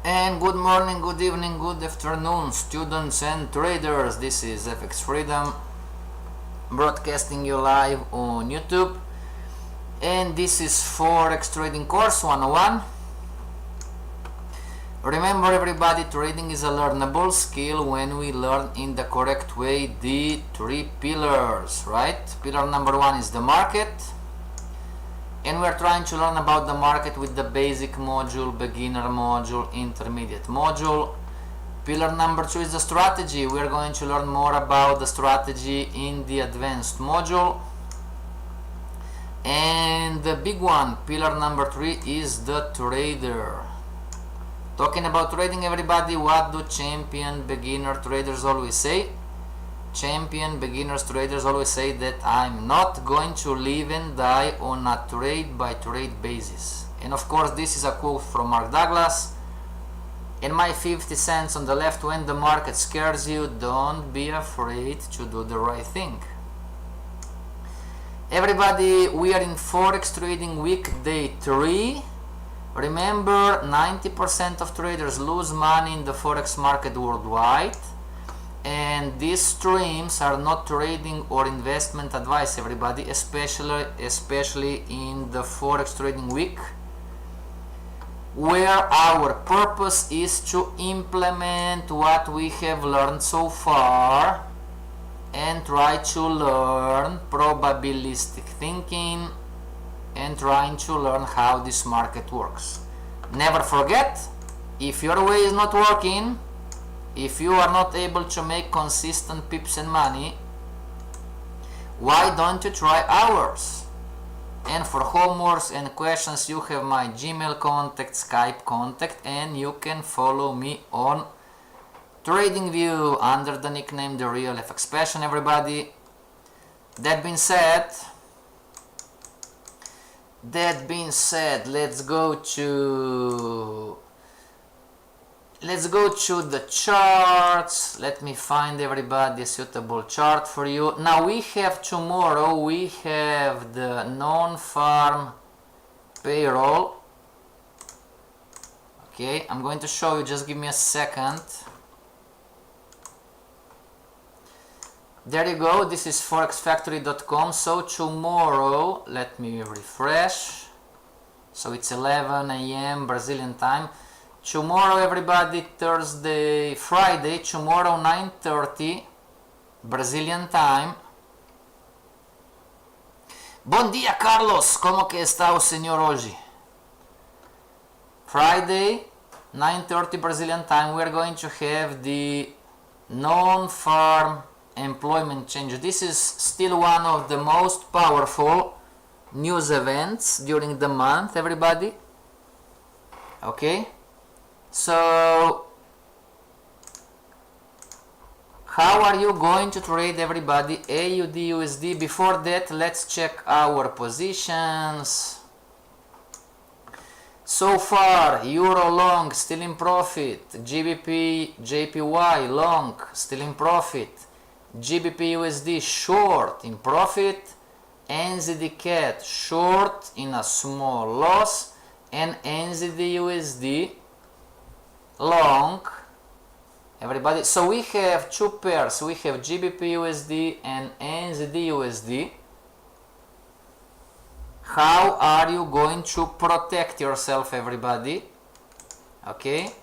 And good morning, good evening, good afternoon, students and traders. This is FXFreedom broadcasting you live on YouTube. And this is Forex Trading Course 101. Remember everybody, trading is a learnable skill when we learn in the correct way the three pillars, right? Pillar number one is the market. And we're trying to learn about the market with the basic module, beginner module, intermediate module. Pillar number two is the strategy. We're going to learn more about the strategy in the advanced module. And the big one, pillar number three, is the trader. Talking about trading, everybody, what do champion beginner traders always say? Champion beginners traders always say that I'm not going to live and die on a trade by trade basis. And of course this is a quote from Mark Douglas. And my 50 cents on the left: when the market scares you, don't be afraid to do the right thing. Everybody, we are in Forex trading week day 3. Remember, 90% of traders lose money in the Forex market worldwide. And these streams are not trading or investment advice, everybody, especially in the Forex trading week, where our purpose is to implement what we have learned so far and try to learn probabilistic thinking and trying to learn how this market works. Never forget, if your way is not working, if you are not able to make consistent pips and money, why don't you try ours? And for homeworks and questions, you have my Gmail contact, Skype contact, and you can follow me on TradingView under the nickname The Real FX Passion, everybody. That being said, let's go to the charts. Let me find, everybody, a suitable chart for you. Now we have tomorrow, we have the non-farm payroll. Okay, I'm going to show you, just give me a second. There you go, this is ForexFactory.com. So tomorrow, let me refresh. So it's 11 a.m. Brazilian time. Tomorrow, everybody, Friday, tomorrow 9:30 Brazilian time. Bom dia, Carlos, como que está o senhor hoje? Friday 9:30 Brazilian time, we are going to have the non-farm employment change. This is still one of the most powerful news events during the month, everybody. Okay, so how are you going to trade, everybody, AUD USD? Before that, let's check our positions. So far, Euro long still in profit, GBP JPY long still in profit, GBP USD short in profit, NZD CAD short in a small loss, and NZD USD long, everybody. So we have two pairs, we have GBP USD and NZD USD. How are you going to protect yourself, everybody? Okay,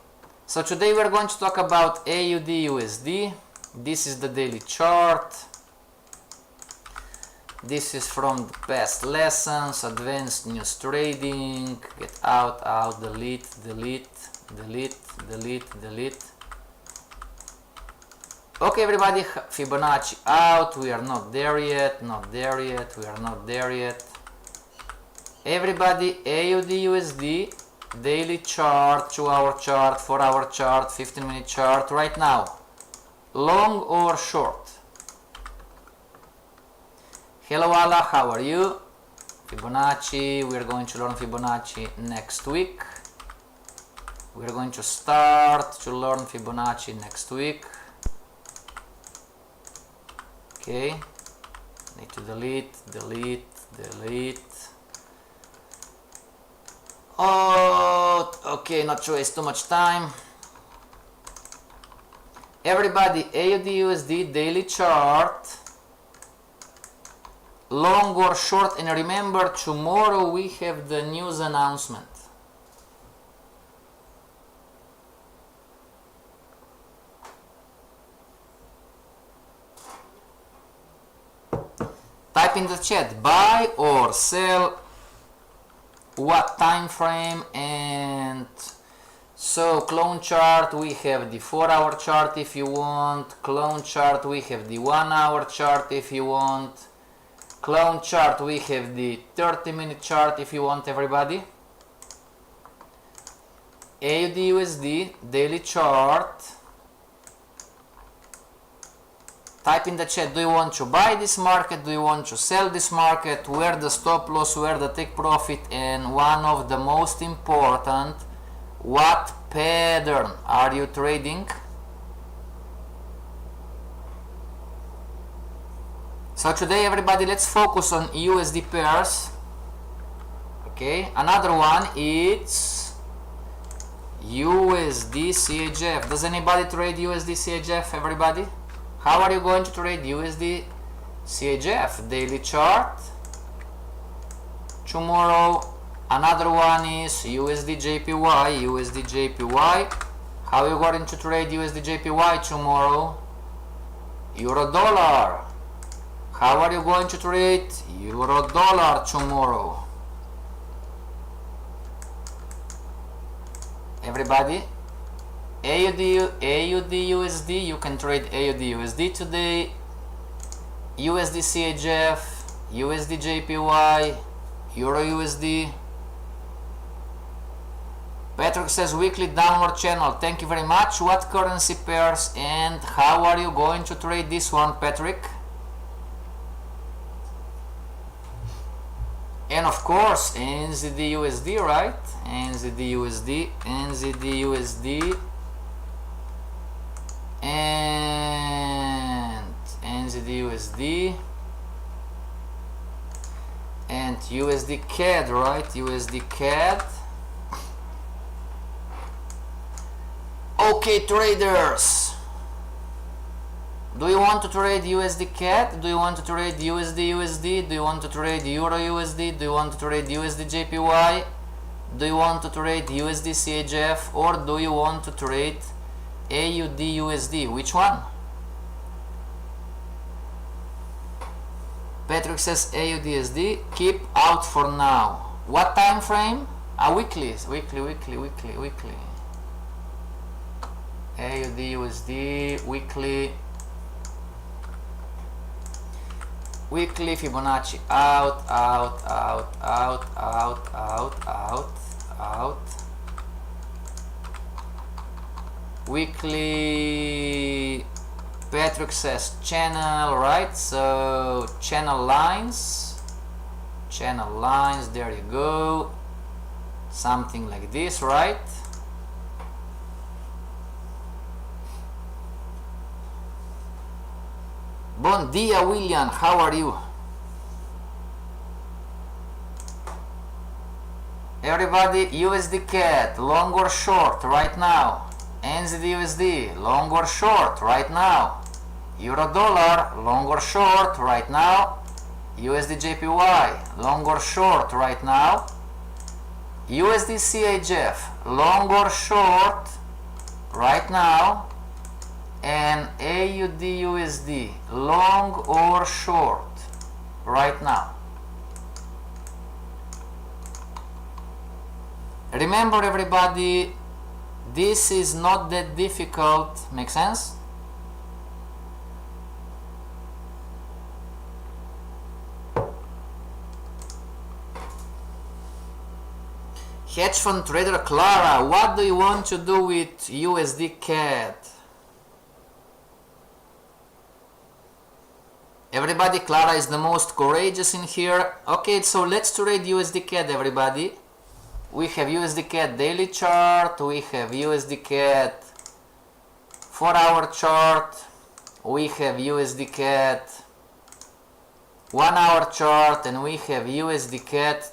so today we are going to talk about AUD USD. This is the daily chart. This is from the past lessons, advanced news trading, get out, delete, delete, delete, delete, delete. Okay, everybody, Fibonacci out, we are not there yet, we are not there yet. Everybody, AUD USD, daily chart, 2-hour chart, 4-hour chart, 15-minute chart, right now. Long or short? Hello Allah, how are you? Fibonacci, we are going to learn Fibonacci next week. We are going to start to learn Fibonacci next week. Okay, need to delete, delete, delete. Oh, Okay, not to waste too much time. Everybody, AUD USD daily chart, long or short, and remember tomorrow we have the news announcement. Type in the chat buy or sell, what time frame, and so clone chart we have the 4-hour chart if you want, clone chart we have the 1-hour chart if you want, clone chart we have the 30-minute chart if you want, everybody. AUD USD daily chart. Type in the chat, do you want to buy this market, do you want to sell this market, where the stop loss, where the take profit, and one of the most important, what pattern are you trading? So today everybody, let's focus on USD pairs. Okay, another one is USD CHF. Does anybody trade USD CHF, everybody? How are you going to trade USD CHF? Daily chart. Tomorrow, another one is USD JPY. USD JPY. How are you going to trade USD JPY tomorrow? Euro dollar. How are you going to trade Euro dollar tomorrow? Everybody? AUD USD, you can trade AUD USD today, USD CHF, USD JPY, Euro USD. Patrick says weekly downward channel. Thank you very much. What currency pairs and how are you going to trade this one, Patrick? And of course NZD USD, right? NZD USD, NZD USD, and NZD USD, and USD CAD, right? USD CAD. Okay, traders, do you want to trade USD CAD? Do you want to trade USD USD? Do you want to trade Euro USD? Do you want to trade USD JPY? Do you want to trade USD CHF? Or do you want to trade AUD USD? Which one? Patrick says AUD USD. Keep out for now. What time frame? Weekly. AUD USD weekly. Weekly Fibonacci out. Weekly, Patrick says channel, right? So channel lines, there you go, something like this, right? Bon dia, William, how are you? Everybody, USD CAD, long or short right now? NZD USD, long or short right now? Euro dollar, long or short right now? USD JPY, long or short right now? USD CHF, long or short right now? And AUD USD, long or short right now? Remember, everybody, this is not that difficult. Make sense? Hedge fund trader Clara, what do you want to do with USD CAD? Everybody, Clara is the most courageous in here. Okay, so let's trade USD CAD, everybody. We have USD CAD daily chart, we have USD CAD 4-hour chart, we have USD CAD 1-hour chart, and we have USD CAD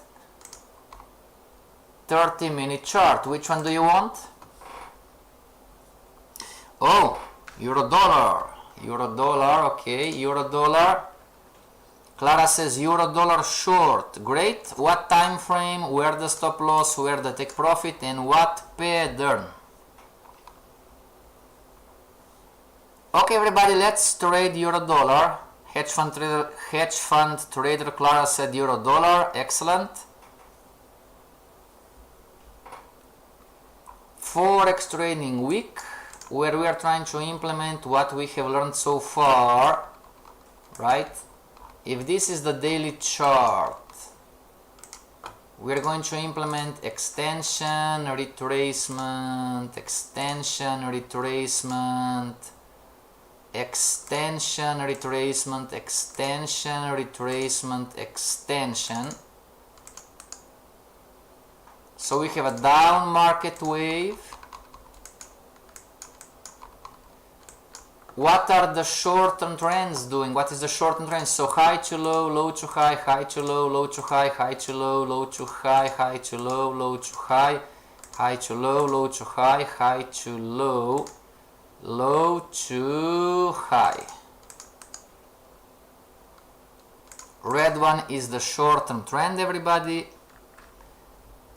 30-minute chart. Which one do you want? Oh, euro dollar. Euro dollar, okay, euro dollar. Clara says euro dollar short. Great. What time frame? Where the stop loss? Where the take profit? And what pattern? Okay, everybody, let's trade euro dollar. Hedge fund trader Clara said euro dollar. Excellent. Forex trading week, where we are trying to implement what we have learned so far, right? If this is the daily chart, we are going to implement extension, retracement, extension, retracement, extension, retracement, extension, retracement, extension. So we have a down market wave. What are the short-term trends doing? What is the short-term trend? So high to low, low to high, high to low, low to high, high to low, low to high, high to low, low to high, high to low, low to high, high to low, low to high. Red one is the short-term trend, everybody.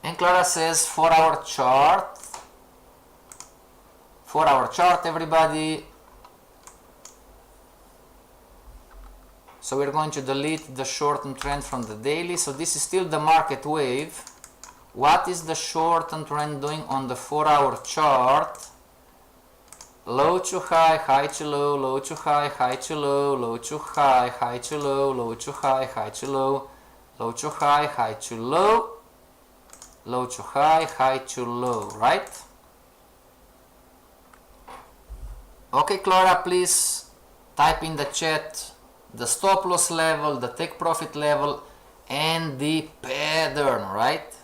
And Clara says 4-hour chart. 4-hour chart, everybody. So we're going to delete the short-term trend from the daily. So this is still the market wave. What is the short-term trend doing on the 4-hour chart? Low to high, high to low, low to high, high to low, low to high, high to low, low to high, high to low, low to high, high to low, low to high, high to low, right? Okay, Clara, please type in the chat the stop loss level, the take profit level, and the pattern, right?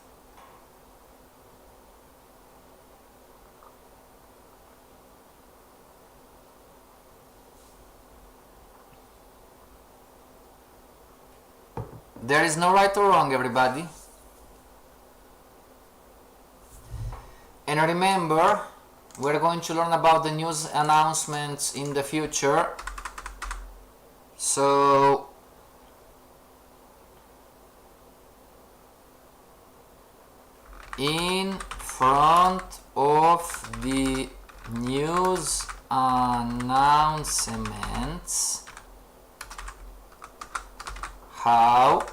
There is no right or wrong, everybody. And remember, we're going to learn about the news announcements in the future. So in front of the news announcements, how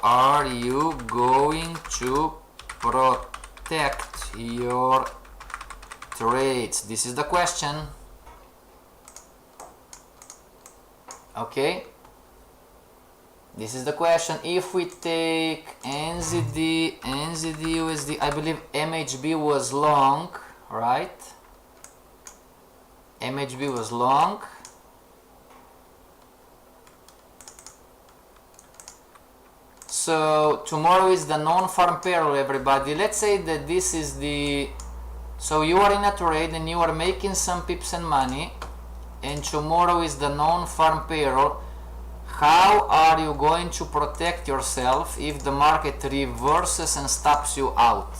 are you going to protect your trades? This is the question. Okay, this is the question. If we take NZD, USD, I believe MHB was long, right? MHB was long. So tomorrow is the non-farm payroll, everybody. Let's say that this is the, so you are in a trade and you are making some pips and money, and tomorrow is the non-farm payroll. How are you going to protect yourself if the market reverses and stops you out?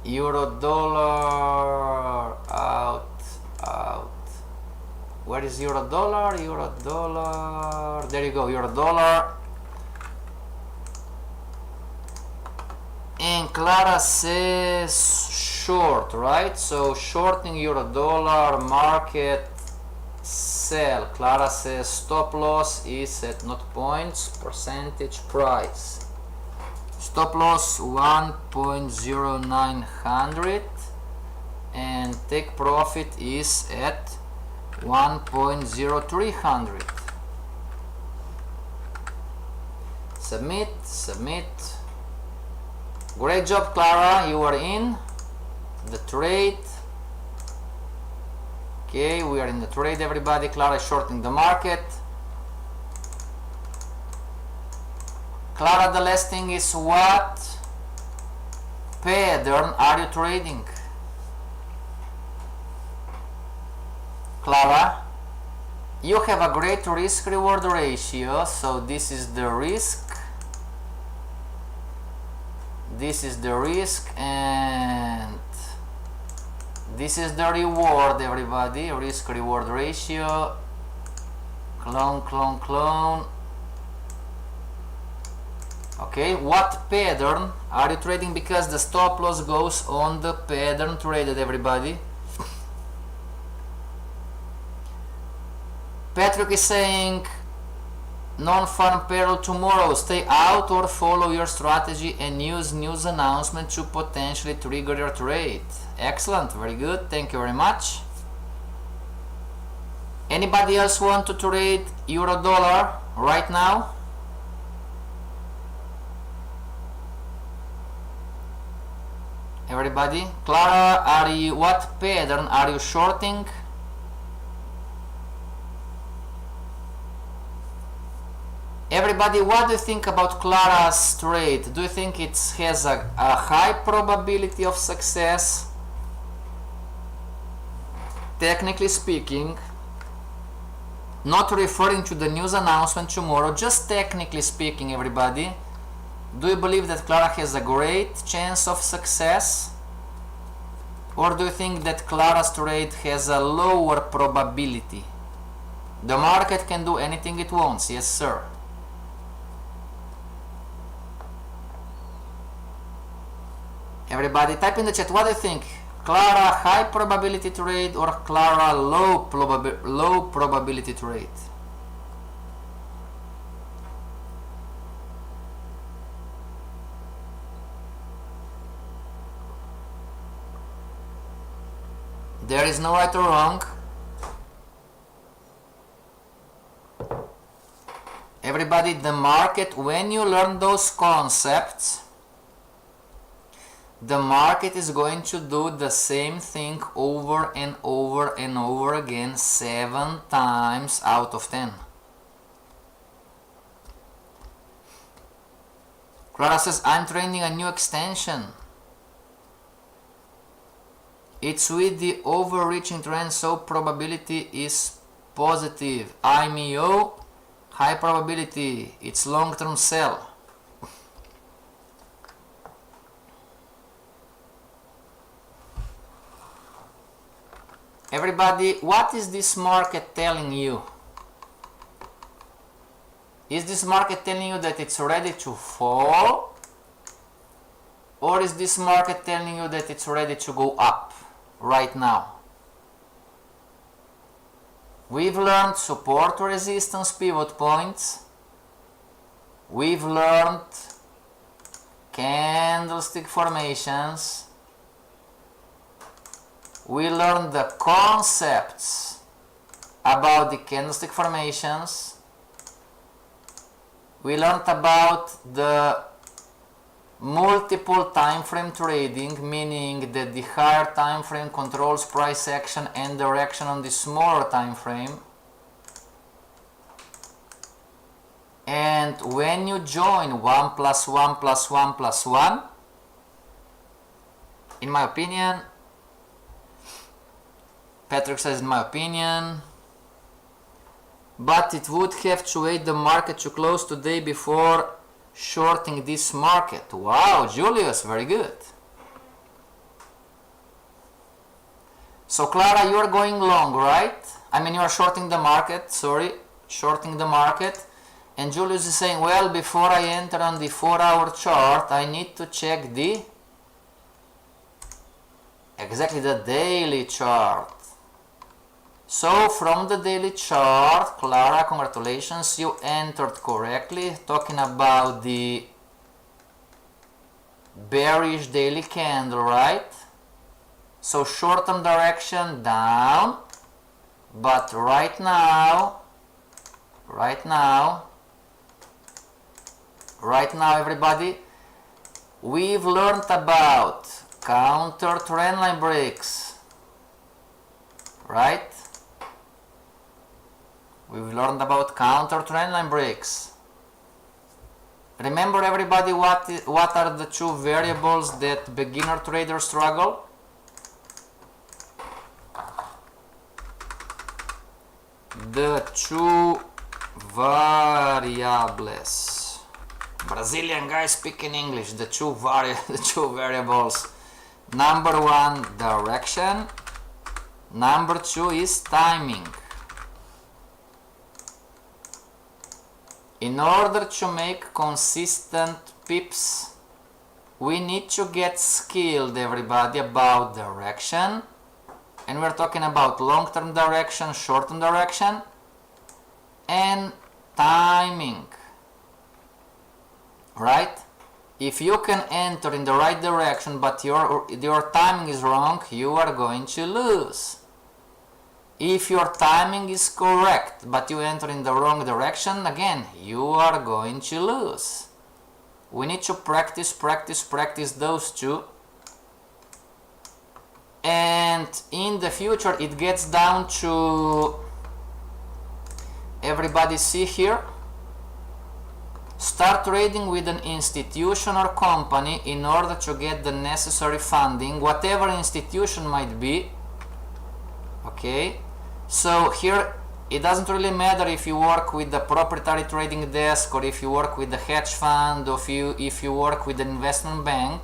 Euro dollar out. Where is euro dollar? Euro dollar. There you go, euro dollar. And Clara says short, right? So shorting euro dollar, market sell. Clara says stop loss is at not points, percentage, price. Stop loss 1.0900 and take profit is at 1.0300. Submit. Great job, Clara, you are in the trade. Okay, we are in the trade, everybody. Clara is shorting the market. Clara, the last thing is, what pattern are you trading? Clara, you have a great risk-reward ratio, so this is the risk, this is the risk, and this is the reward, everybody. Risk-reward ratio, clone, clone, clone. Okay, what pattern are you trading? Because the stop loss goes on the pattern traded, everybody. Patrick is saying non-farm payroll tomorrow. Stay out or follow your strategy and use news announcement to potentially trigger your trade. Excellent, very good, thank you very much. Anybody else want to trade euro dollar right now? Everybody? Clara, what pattern are you shorting? Everybody, what do you think about Clara's trade? Do you think it has a high probability of success? Technically speaking, not referring to the news announcement tomorrow, just technically speaking, everybody, do you believe that Clara has a great chance of success? Or do you think that Clara's trade has a lower probability? The market can do anything it wants, yes sir. Everybody type in the chat, what do you think? Clara high probability trade or Clara low probability trade? There is no right or wrong. Everybody, the market, when you learn those concepts, the market is going to do the same thing over and over and over again 7 times out of 10. Clara says, I'm training a new extension. It's with the overreaching trend, so probability is positive. IMEO, high probability. It's long-term sell. Everybody, what is this market telling you? Is this market telling you that it's ready to fall? Or is this market telling you that it's ready to go up right now? We've learned support, resistance, pivot points. We've learned candlestick formations. We learned the concepts about the candlestick formations. We learned about the multiple time frame trading, meaning that the higher time frame controls price action and direction on the smaller time frame. And when you join 1 + 1 + 1 + 1, in my opinion, Patrick says, in my opinion, but it would have to wait the market to close today before shorting this market. Wow, Julius, very good. So Clara, you are going long, right? I mean, you are shorting the market, sorry, shorting the market. And Julius is saying, well, before I enter on the 4-hour chart, I need to check exactly the daily chart. So from the daily chart, Clara, congratulations, you entered correctly, talking about the bearish daily candle, right? So short-term direction down, but right now, everybody, we've learned about counter trendline breaks, right? We've learned about counter trendline breaks. Remember, everybody, what are the 2 variables that beginner traders struggle? the two variables. Brazilian guy speaking English. The two variables. Number one, direction. Number two is timing. In order to make consistent pips, we need to get skilled, everybody, about direction. And we're talking about long-term direction, short-term direction, and timing. Right? If you can enter in the right direction but your timing is wrong, you are going to lose. If your timing is correct but you enter in the wrong direction, again, you are going to lose. We need to practice those two. And in the future it gets down to, everybody see here, start trading with an institution or company in order to get the necessary funding, whatever institution might be. Okay, so here it doesn't really matter if you work with the proprietary trading desk or if you work with the hedge fund or if you work with an investment bank.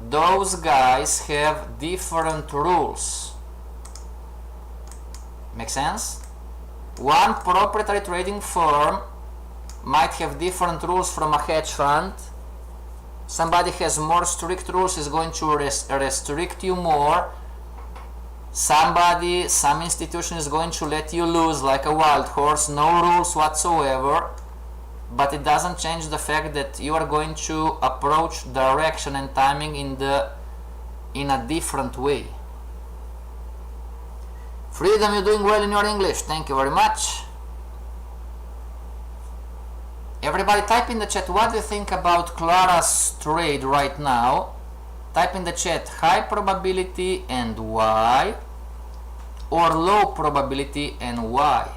Those guys have different rules. Make sense? One proprietary trading firm might have different rules from a hedge fund. Somebody has more strict rules, is going to restrict you more. Some institution is going to let you lose like a wild horse, no rules whatsoever. But it doesn't change the fact that you are going to approach direction and timing in a different way. Freedom, you're doing well in your English. Thank you very much. Everybody type in the chat, what do you think about Clara's trade right now? Type in the chat, high probability and why, or low probability and why.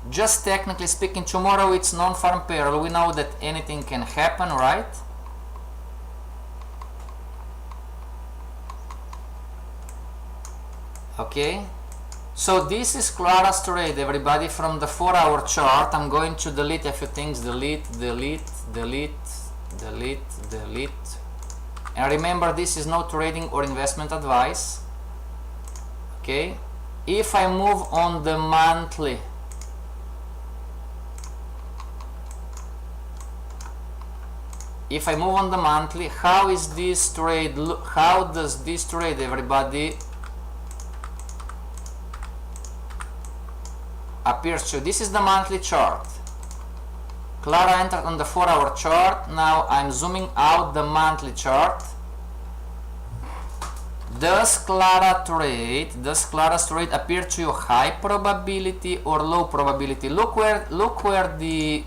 Just technically speaking, tomorrow it's non-farm payroll. We know that anything can happen, right? Okay, so this is Clara's trade, everybody, from the 4-hour chart. I'm going to delete a few things. Delete. And remember, this is no trading or investment advice. Okay, if I move on the monthly, how is this trade? How does this trade, everybody, appears to? This is the monthly chart. Clara entered on the 4-hour chart. Now I'm zooming out the monthly chart. Does Clara's trade appear to you high probability or low probability? Look where the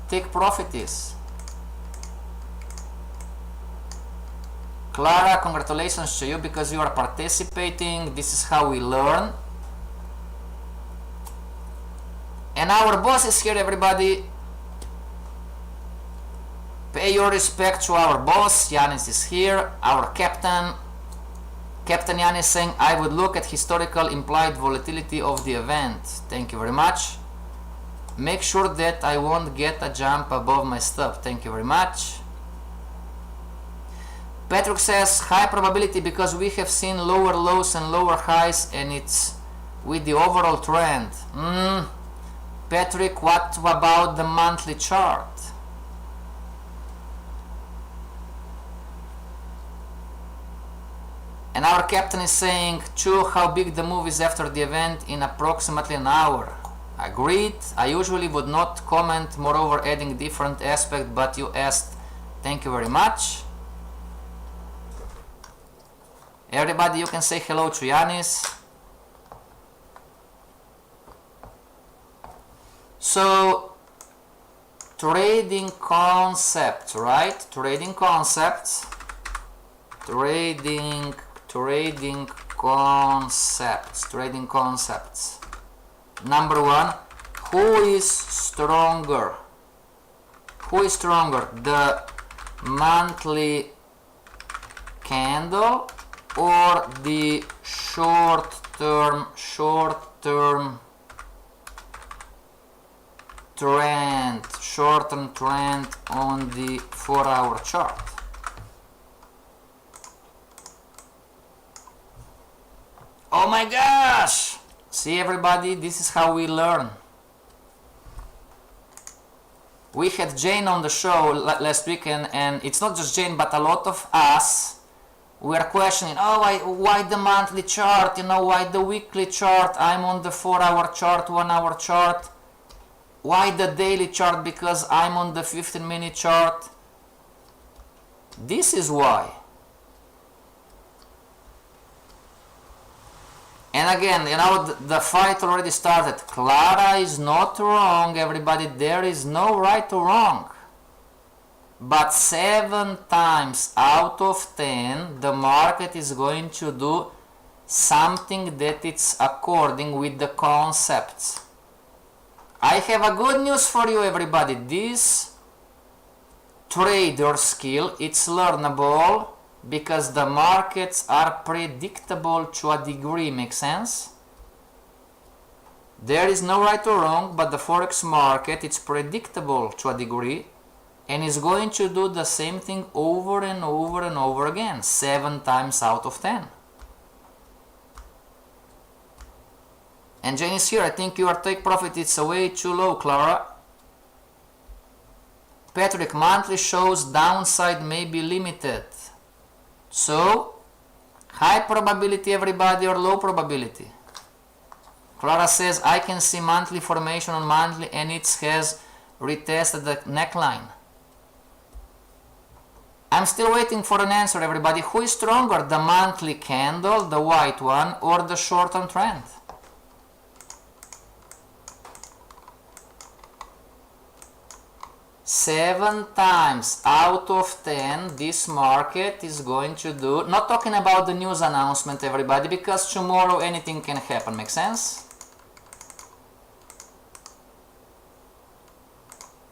take profit is. Clara, congratulations to you because you are participating. This is how we learn. And our boss is here, everybody. Pay your respect to our boss. Yanis is here, our captain. Captain Yanis saying, I would look at historical implied volatility of the event. Thank you very much. Make sure that I won't get a jump above my stop. Thank you very much. Patrick says high probability because we have seen lower lows and lower highs and it's with the overall trend. Patrick, what about the monthly chart? And our captain is saying, how big the move is after the event in approximately an hour. Agreed. I usually would not comment, moreover adding different aspect, but you asked. Thank you very much. Everybody, you can say hello to Yanis. So, trading concepts, right? Trading concepts. Trading concepts. Number one, who is stronger? The monthly candle or the short-term trend, short-term trend on the 4-hour chart. Oh my gosh! See everybody, this is how we learn. We had Jane on the show last weekend, and it's not just Jane, but a lot of us, we are questioning, oh, why the monthly chart, why the weekly chart, I'm on the 4-hour chart, 1-hour chart, why the daily chart, because I'm on the 15-minute chart. This is why. And again, the fight already started. Clara is not wrong, everybody. There is no right or wrong. But 7 times out of 10, the market is going to do something that it's according with the concepts. I have a good news for you, everybody. This trader skill, it's learnable, because the markets are predictable to a degree. Makes sense? There is no right or wrong, but the Forex market, it's predictable to a degree, and is going to do the same thing over and over and over again, 7 times out of 10. And Jane is here. I think your take profit is way too low, Clara. Patrick, monthly shows downside may be limited. So, high probability, everybody, or low probability? Clara says, I can see monthly formation on monthly, and it has retested the neckline. I'm still waiting for an answer, everybody. Who is stronger, the monthly candle, the white one, or the short-term trend? Seven times out of 10, this market is going to do, not talking about the news announcement, everybody, because tomorrow anything can happen. Make sense?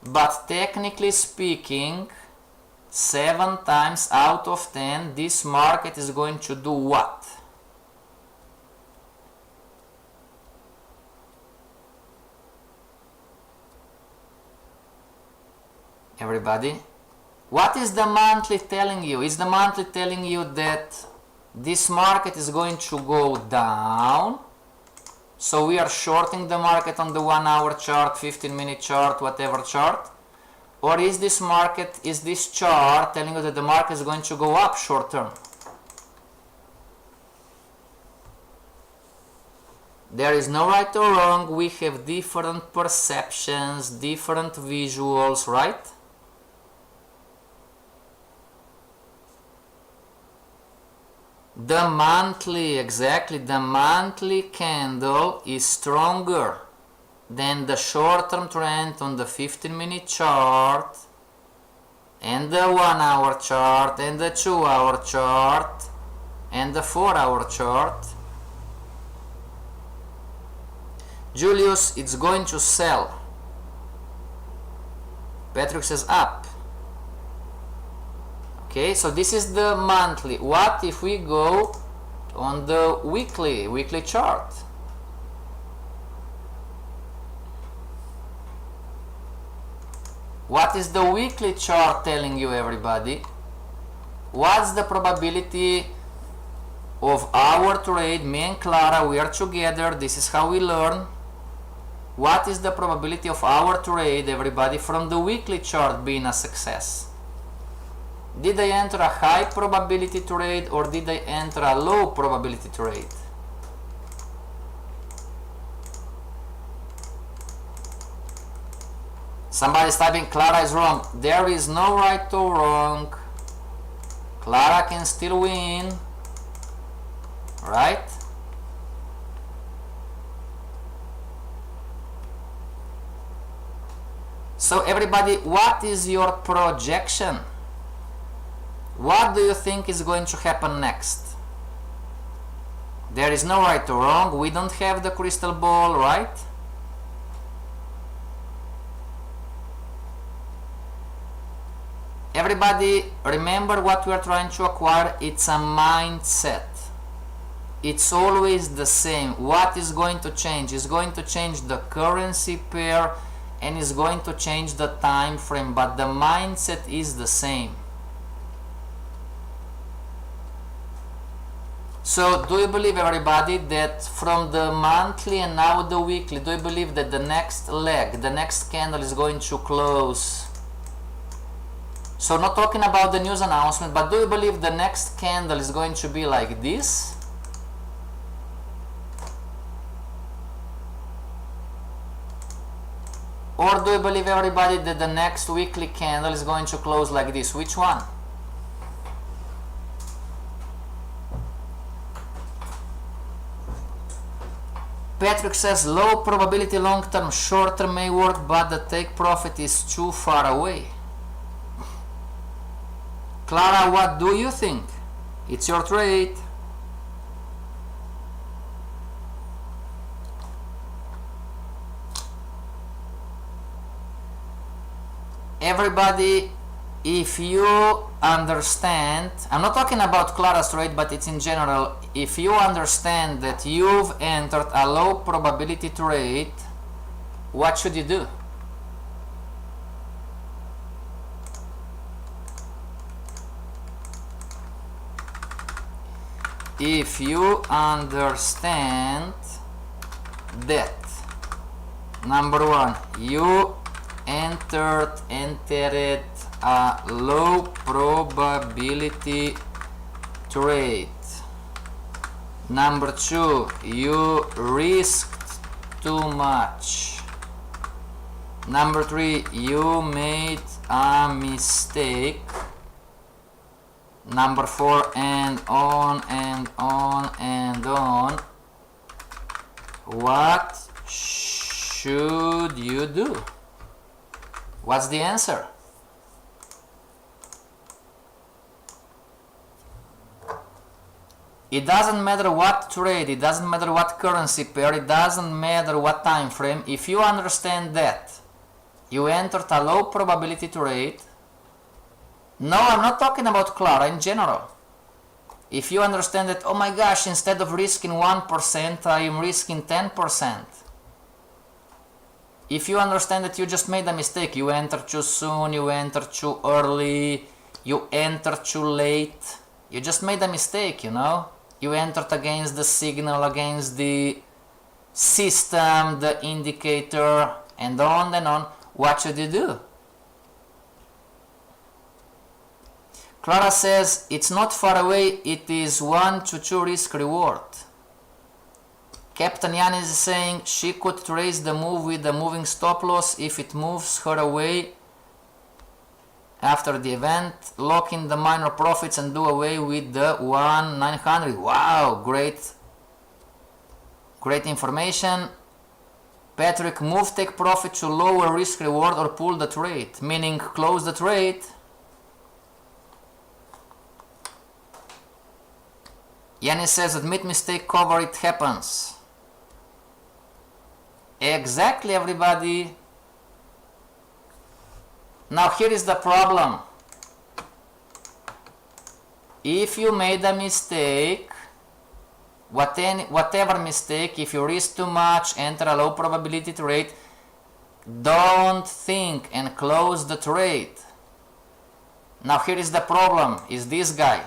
But technically speaking, 7 times out of 10, this market is going to do what? Everybody, what is the monthly telling you? Is the monthly telling you that this market is going to go down? So we are shorting the market on the 1-hour chart, 15-minute chart, whatever chart? Or is this market, is this chart telling you that the market is going to go up short term? There is no right or wrong. We have different perceptions, different visuals, right? The monthly, exactly, the monthly candle is stronger than the short-term trend on the 15-minute chart, and the 1-hour chart, and the 2-hour chart, and the 4-hour chart. Julius, it's going to sell. Patrick says up. Okay, so this is the monthly. What if we go on the weekly chart? What is the weekly chart telling you, everybody? What's the probability of our trade? Me and Clara, we are together. This is how we learn. What is the probability of our trade, everybody, from the weekly chart being a success? Did I enter a high probability trade, or did I enter a low probability trade? Somebody's typing, Clara is wrong. There is no right or wrong. Clara can still win, right? So everybody, what is your projection? What do you think is going to happen next? There is no right or wrong. We don't have the crystal ball, right? Everybody, remember what we are trying to acquire. It's a mindset. It's always the same. What is going to change? Is going to change the currency pair and is going to change the time frame, but the mindset is the same. So do you believe, everybody, that from the monthly and now the weekly, do you believe that the next leg, the next candle is going to close? So not talking about the news announcement, but do you believe the next candle is going to be like this? Or do you believe, everybody, that the next weekly candle is going to close like this? Which one? Patrick says low probability long term, short term may work, but the take profit is too far away. Clara, what do you think? It's your trade. Everybody, if you understand, I'm not talking about Clara's trade, but it's in general, if you understand that you've entered a low probability trade, what should you do? If you understand that, number one, you entered a low probability trade. Number two, you risked too much. Number three, you made a mistake. Number four, and on and on and on. What should you do? What's the answer? It doesn't matter what trade, it doesn't matter what currency pair, it doesn't matter what time frame. If you understand that you entered a low probability trade, no, I'm not talking about Clara, in general. If you understand that, oh my gosh, instead of risking 1%, I am risking 10%. If you understand that you just made a mistake, you entered too soon, you entered too early, you entered too late, you just made a mistake, you know? You entered against the signal, against the system, the indicator, and on and on. What should you do? Clara says, it's not far away, it is 1 to 2 risk reward. Captain Yanis is saying she could trace the move with the moving stop loss if it moves her away after the event, lock in the minor profits and do away with the 1,900. Wow, great information. Patrick, move take profit to lower risk reward or pull the trade, meaning close the trade. Yanis says admit mistake, cover, it happens. Exactly, everybody. Now here is the problem. If you made a mistake, whatever mistake, if you risk too much, enter a low probability trade, don't think and close the trade. Now here is the problem, is this guy.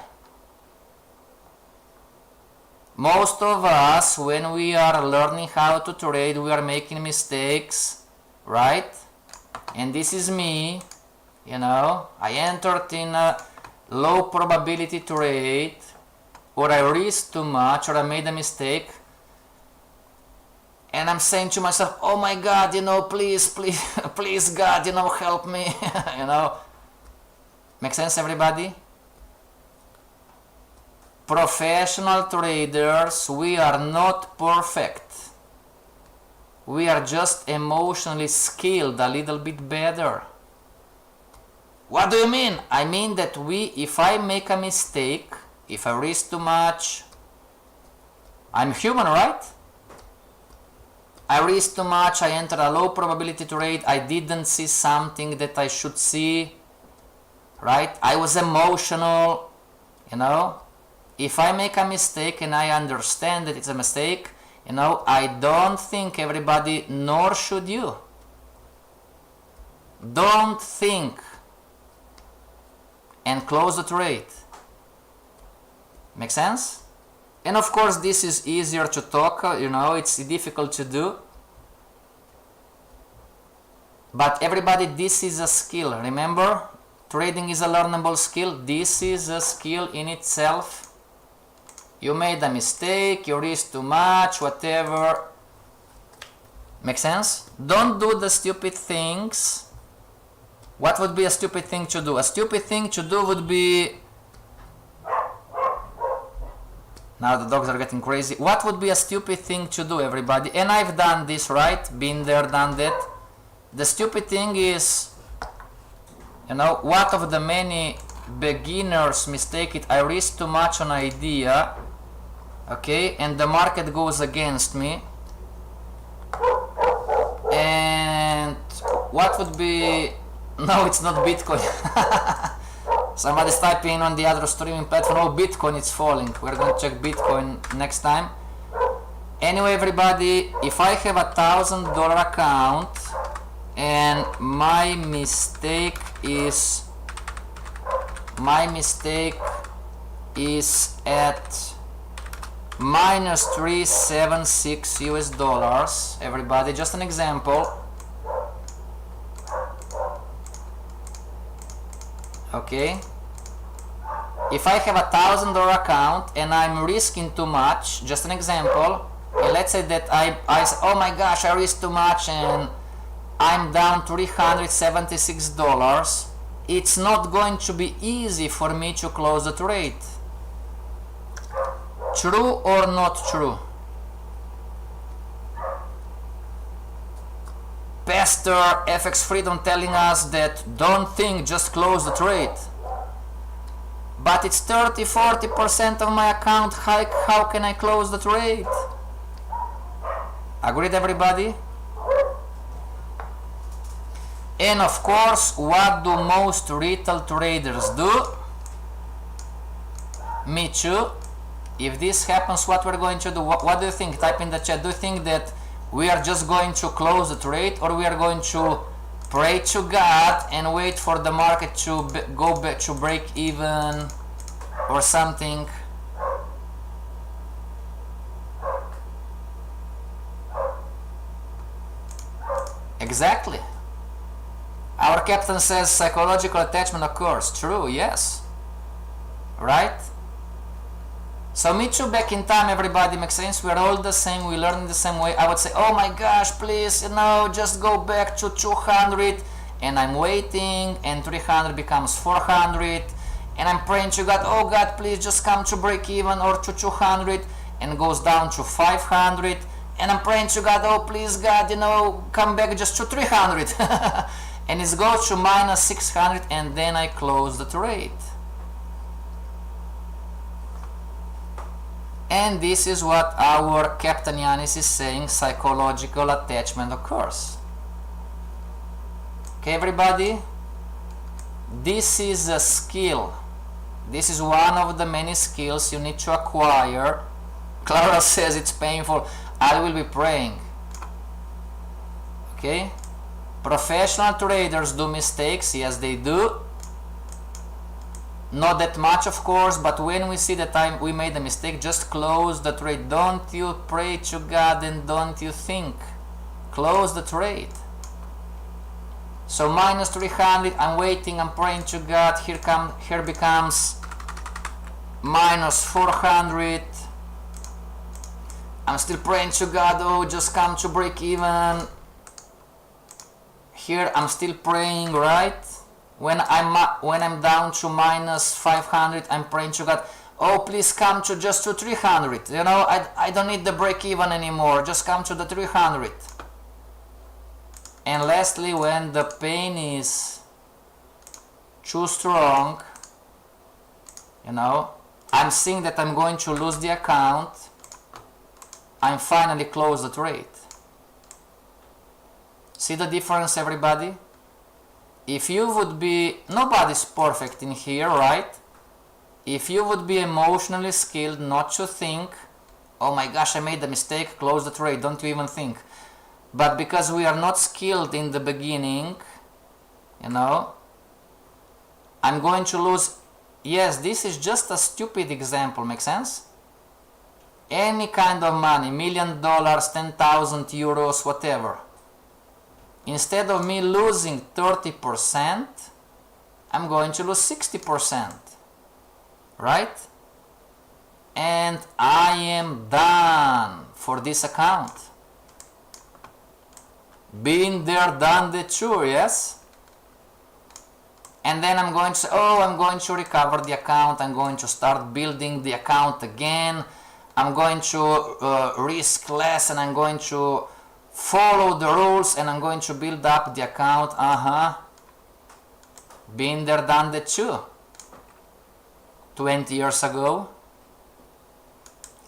Most of us, when we are learning how to trade, we are making mistakes, right? And this is me, you know, I entered in a low probability trade, or I risked too much, or I made a mistake, and I'm saying to myself, oh my God, you know, please, please God, you know, help me, you know. Make sense, everybody? Professional traders, we are not perfect. We are just emotionally skilled a little bit better. What do you mean? I mean that if I make a mistake, if I risk too much, I'm human, right? I risk too much, I enter a low probability trade, I didn't see something that I should see, right? I was emotional, you know? If I make a mistake and I understand that it's a mistake, you know, I don't think everybody, nor should you. Don't think and close the trade. Make sense? And of course this is easier to talk, it's difficult to do. But everybody, this is a skill. Remember, trading is a learnable skill. This is a skill in itself. You made a mistake, you risked too much, whatever. Make sense? Don't do the stupid things. What would be a stupid thing to do? A stupid thing to do would be... Now the dogs are getting crazy. What would be a stupid thing to do, everybody? And I've done this, right? Been there, done that. The stupid thing is, what of the many beginners mistake it? I risk too much on idea, okay, and the market goes against me. And what would be... No, it's not Bitcoin. Somebody's typing on the other streaming platform, oh, Bitcoin, it's falling. We're going to check Bitcoin next time. Anyway, everybody, if I have $1,000 account and my mistake is at minus 376 US dollars, everybody, just an example. Okay, if I have $1,000 account and I'm risking too much, just an example, and let's say that I say, oh my gosh, I risk too much and I'm down $376, it's not going to be easy for me to close the trade. True or not true? Pastor FXFreedom telling us that don't think, just close the trade. But it's 30-40% of my account, how can I close the trade? Agreed, everybody? And of course, what do most retail traders do? Me too. If this happens, what we're going to do? What do you think? Type in the chat. Do you think that we are just going to close the trade, or we are going to pray to God and wait for the market to go back to break even or something? Exactly. Our captain says psychological attachment occurs. True, yes. Right? So me too, back in time, everybody, makes sense? We're all the same, we learn the same way. I would say, oh my gosh, please, just go back to 200, and I'm waiting, and 300 becomes 400, and I'm praying to God, oh God, please just come to break even, or to 200, and goes down to 500, and I'm praying to God, oh please God, come back just to 300, and it goes to minus 600, and then I close the trade. And this is what our Captain Yanis is saying, psychological attachment occurs. Okay, everybody? This is a skill. This is one of the many skills you need to acquire. Clara says it's painful. I will be praying. Okay? Professional traders do mistakes. Yes, they do. Not that much, of course, but when we see that we made a mistake, just close the trade. Don't you pray to God and don't you think. Close the trade. So minus 300, I'm waiting, I'm praying to God. Here becomes minus 400. I'm still praying to God, oh, just come to break even. Here I'm still praying, right? When I'm down to minus 500, I'm praying to God, oh please come to just to 300. I don't need the break even anymore, just come to the 300. And lastly, when the pain is too strong, I'm seeing that I'm going to lose the account, I'm finally close the trade. See the difference, everybody? If you would be, nobody's perfect in here, right? If you would be emotionally skilled not to think, oh my gosh, I made a mistake, close the trade, don't you even think. But because we are not skilled in the beginning, you know, I'm going to lose. Yes, this is just a stupid example, make sense? Any kind of money, $1 million, 10,000 euros, whatever. Instead of me losing 30%, I'm going to lose 60%, right? And I am done for this account. Been there, done that too, yes? And then I'm going to say, oh, I'm going to recover the account, I'm going to start building the account again, I'm going to risk less, and I'm going to follow the rules, and I'm going to build up the account. Been there, done that too. 20 years ago.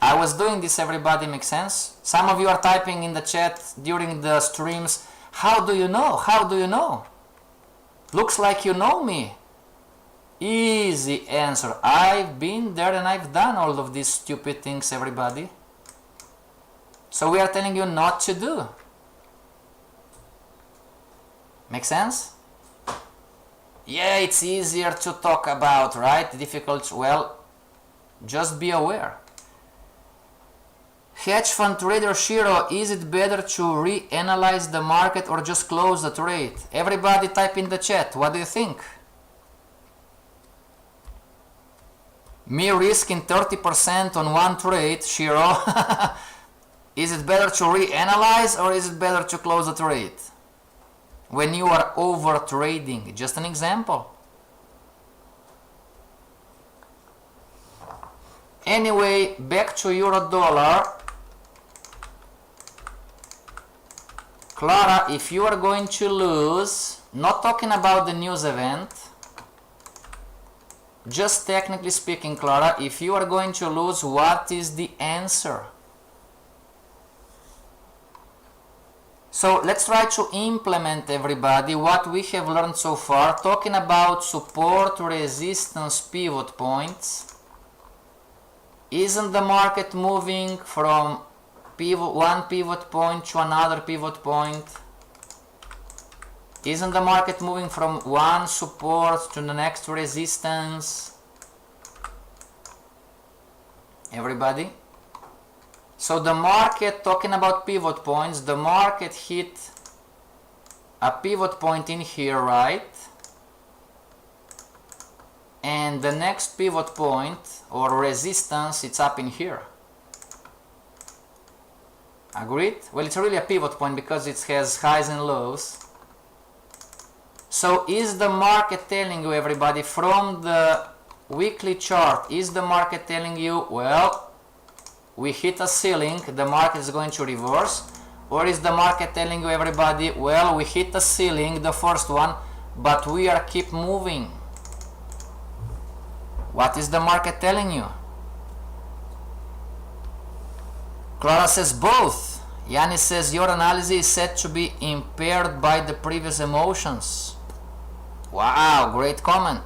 I was doing this, everybody, makes sense? Some of you are typing in the chat during the streams, how do you know? How do you know? Looks like you know me. Easy answer. I've been there and I've done all of these stupid things, everybody. So we are telling you not to do. Make sense? Yeah, it's easier to talk about, right? Difficult, well, just be aware. Hedge fund trader Shiro, is it better to reanalyze the market or just close the trade? Everybody type in the chat, what do you think? Me risking 30% on one trade, Shiro. Is it better to reanalyze or is it better to close the trade? When you are over trading, just an example. Anyway, back to euro dollar. Clara, if you are going to lose, not talking about the news event, just technically speaking, Clara, if you are going to lose, what is the answer? So let's try to implement, everybody, what we have learned so far, talking about support, resistance, pivot points. Isn't the market moving from one pivot point to another pivot point? Isn't the market moving from one support to the next resistance? Everybody? So the market, talking about pivot points, the market hit a pivot point in here, right? And the next pivot point or resistance, it's up in here. Agreed? Well, it's really a pivot point because it has highs and lows. So is the market telling you, everybody, from the weekly chart, is the market telling you, well, we hit a ceiling, the market is going to reverse? Or is the market telling you, everybody, well, we hit a ceiling, the first one, but we are keep moving? What is the market telling you? Clara says both. Yannis says your analysis is said to be impaired by the previous emotions. Wow, great comment.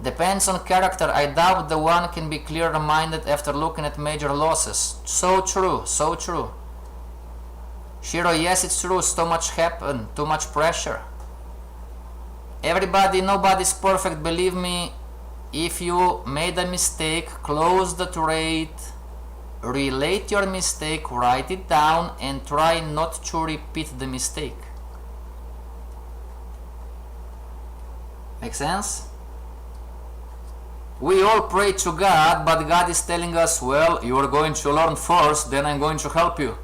Depends on character. I doubt the one can be clear-minded after looking at major losses. So true, so true. Shiro, yes, it's true. So much happened, too much pressure. Everybody, nobody's perfect, believe me. If you made a mistake, close the trade, relate your mistake, write it down, and try not to repeat the mistake. Make sense? We all pray to God, but God is telling us, well, you are going to learn first, then I'm going to help you.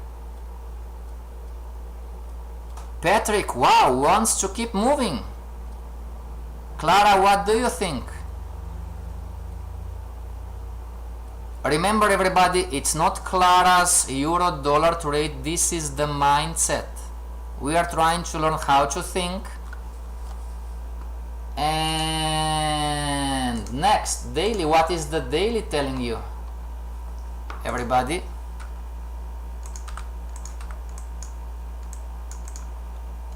Patrick, wow, wants to keep moving. Clara, what do you think? Remember, everybody, it's not Clara's euro dollar trade, this is the mindset. We are trying to learn how to think. And next, daily. What is the daily telling you? Everybody?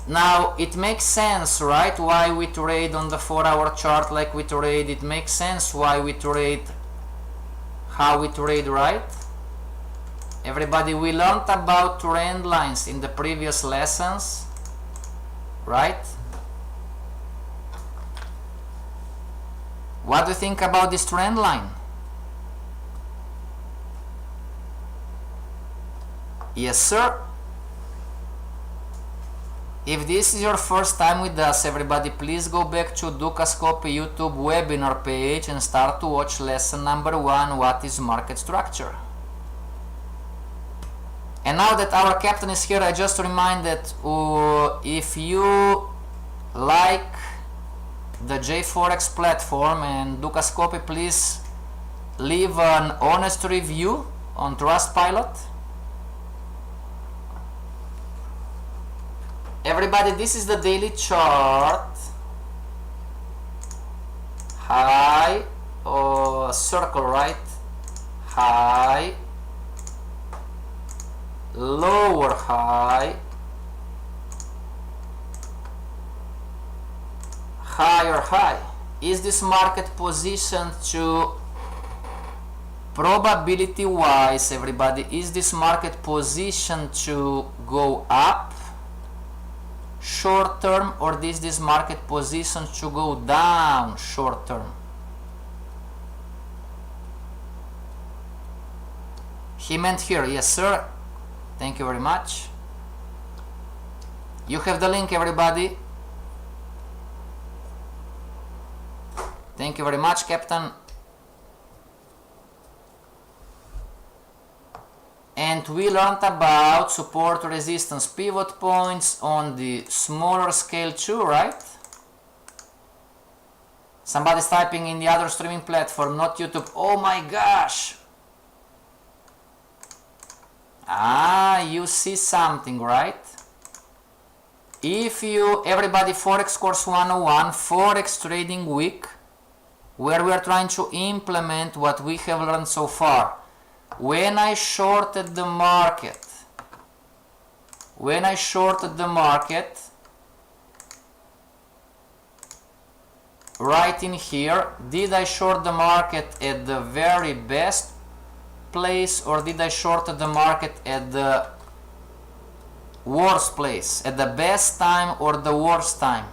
Now, it makes sense, right? Why we trade on the 4-hour chart like we trade. It makes sense why we trade how we trade, right? Everybody, we learned about trend lines in the previous lessons, right? What do you think about this trend line? Yes, sir. If this is your first time with us, everybody, please go back to Dukascopy YouTube webinar page and start to watch lesson number 1, what is market structure. And now that our captain is here, I just remind that if you like the J4X platform and Dukascopy, please leave an honest review on Trustpilot. Everybody, this is the daily chart. High or circle, right? High, lower high, higher high. Is this market positioned to, probability wise, everybody, is this market positioned to go up short term, or is this market positioned to go down short term? He meant here. Yes, sir. Thank you very much. You have the link, everybody. Thank you very much, Captain. And we learned about support, resistance, pivot points on the smaller scale too, right? Somebody's typing in the other streaming platform, not YouTube. Oh my gosh! Ah, you see something, right? If you, everybody, Forex course 101, Forex trading week, where we are trying to implement what we have learned so far. When I shorted the market, right in here, did I short the market at the very best place, or did I short the market at the worst place, at the best time or the worst time?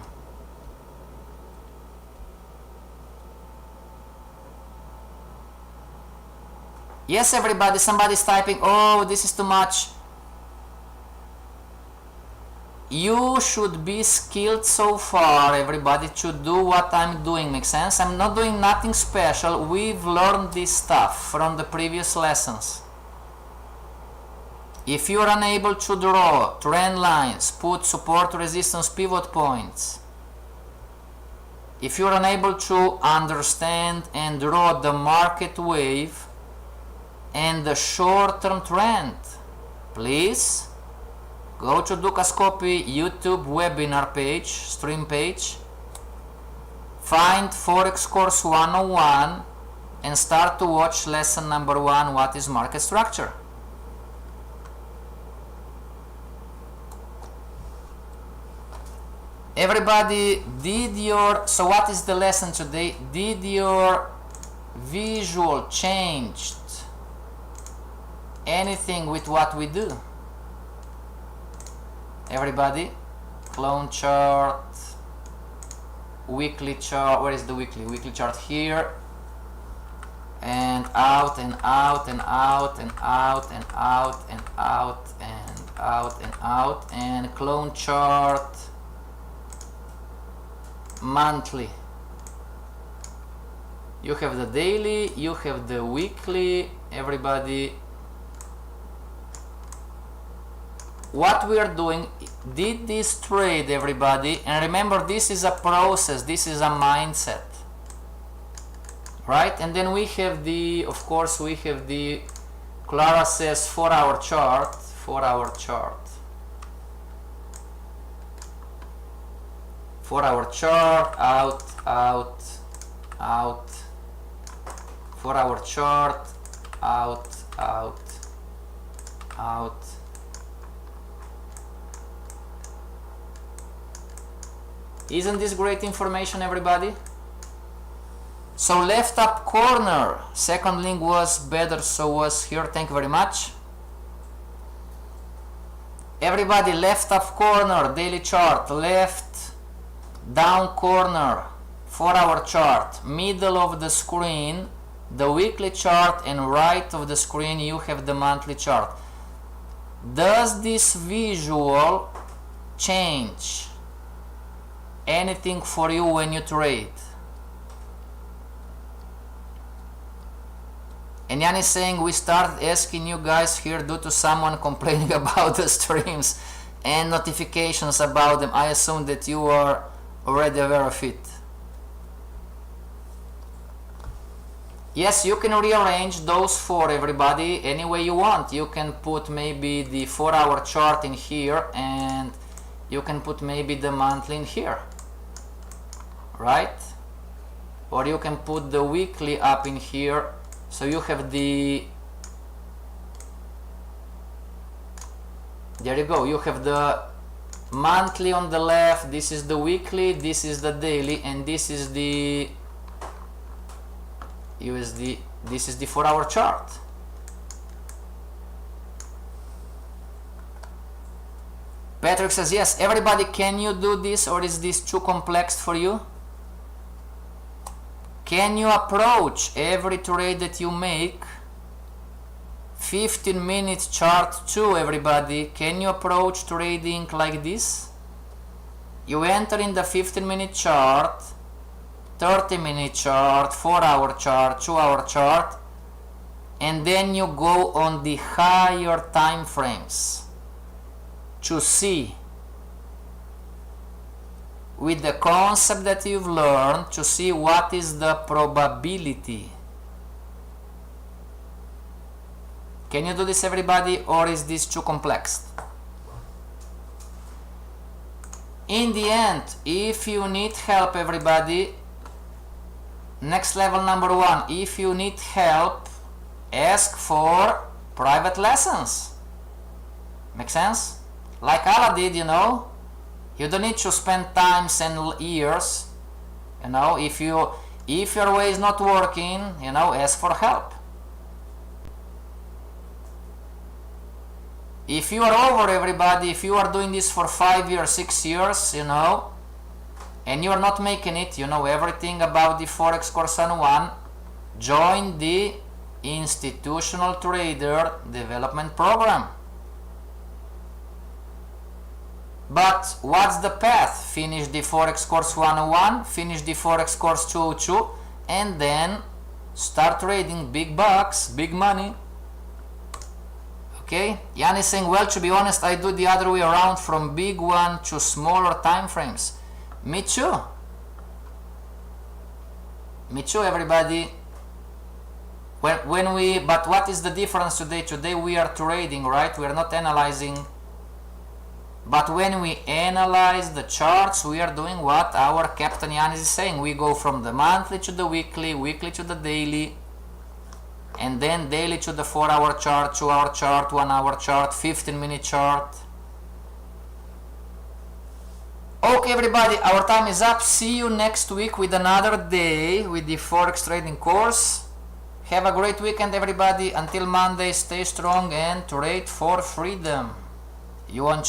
Yes, everybody, somebody's typing, oh, this is too much. You should be skilled so far, everybody, to do what I'm doing. Makes sense? I'm not doing nothing special. We've learned this stuff from the previous lessons. If you're unable to draw trend lines, put support, resistance, pivot points, if you're unable to understand and draw the market wave and the short-term trend, please go to Dukascopy YouTube webinar page, stream page, find Forex course 101 and start to watch lesson number 1, what is market structure. Everybody, so what is the lesson today? Did your visual changed anything with what we do? Everybody, clone chart, weekly chart, where is the weekly chart? Here, and out and out and out and out and out and out and out and out, and clone chart monthly. You have the daily, you have the weekly, everybody. What we are doing, did this trade, everybody, and remember, this is a process, this is a mindset, right? And then we have the, of course, we have the Clara says 4-hour chart, 4-hour chart, 4-hour chart, out, out, out, 4-hour chart, out, out, out. Isn't this great information, everybody? So left up corner, second link was better, so was here. Thank you very much. Everybody, left up corner, daily chart, left down corner, 4-hour chart, middle of the screen the weekly chart, and right of the screen you have the monthly chart. Does this visual change anything for you when you trade? And Jan is saying we started asking you guys here due to someone complaining about the streams and notifications about them. I assume that you are already aware of it. Yes, you can rearrange those for everybody any way you want. You can put maybe the 4-hour chart in here, and you can put maybe the monthly in here, right? Or you can put the weekly up in here, so you have the, there you go, you have the monthly on the left, this is the weekly, this is the daily, and this is the USD, this is the 4-hour chart. Patrick says, yes, everybody, can you do this, or is this too complex for you? Can you approach every trade that you make 15-minute chart too, everybody? Can you approach trading like this? You enter in the 15-minute chart, 30-minute chart, 4-hour chart, 2-hour chart, and then you go on the higher time frames to see, with the concept that you've learned, to see what is the probability. Can you do this, everybody, or is this too complex? In the end, if you need help, everybody, next level number 1, if you need help, ask for private lessons. Make sense? Like Allah did, you know. You don't need to spend times and years, you know. If your way is not working, you know, ask for help. If you are over, everybody, if you are doing this for 5 years, 6 years, you know, and you are not making it, you know everything about the Forex course on 1, join the Institutional Trader Development Program. But what's the path? Finish the Forex course 101, finish the Forex course 202, and then start trading big bucks, big money. Okay? Jan is saying, well, to be honest, I do the other way around, from big one to smaller time frames. Me too. Me too, everybody. But what is the difference today? Today we are trading, right? We are not analyzing. But when we analyze the charts, we are doing what our Captain Jan is saying. We go from the monthly to the weekly, weekly to the daily, and then daily to the 4-hour chart, 2-hour chart, 1-hour chart, 15-minute chart. Okay, everybody, our time is up. See you next week with another day with the Forex trading course. Have a great weekend, everybody. Until Monday, stay strong and trade for freedom. You want to